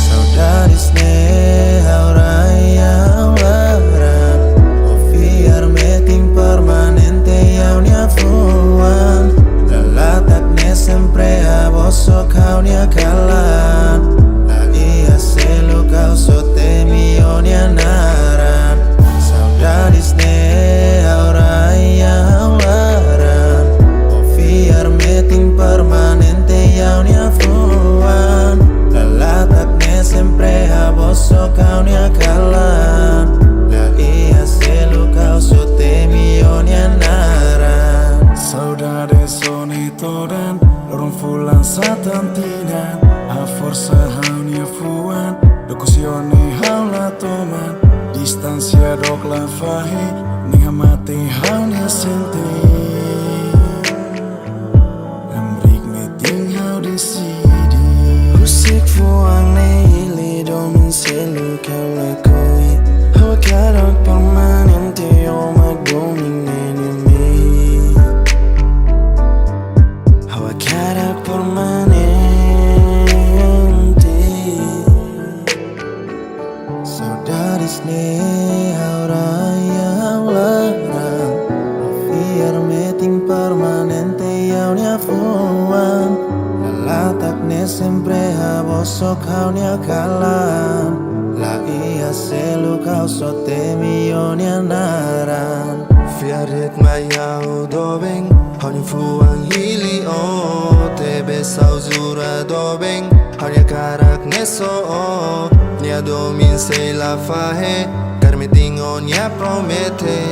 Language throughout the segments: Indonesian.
Saudade hauraya waran Ofiar meeting permanente yaunya fuan Lalatakne sempre aboso kaunya kalan La ia selo kau sote mionia naran Saudade hauraya waran Ofiar meeting permanente yaunya fuan Lalatakne sempre aboso kaunya kalan La ia selo kau sote mionia naran Saudade soni todan lorong fulan satantinan a força haunia fuan dokusione haula toman distancia dok la fahe ninga mate haunia sente Amrik meeting hau decidi Husik fuang ne ili domin selu kau la koi Hawa karak permanente o magdomin enemy Hawa karak permanente Saudade hauraya waran Ofiar meeting permanente yaunya fuan Lalatakne sempre aboso kaunya kalan La ia selo kau sote mionia naran Fiaret mayau dobeng Hanya fuang hili o Tebe sauzura dobeng Hanya karak neso o Nia domin se la fahe Carme tingo nia promete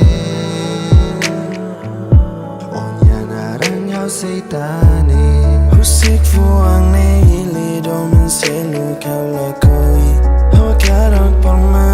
O nia narang yau seitane Husik fuang ne ili domin selu kau la koi Hawa karak permanente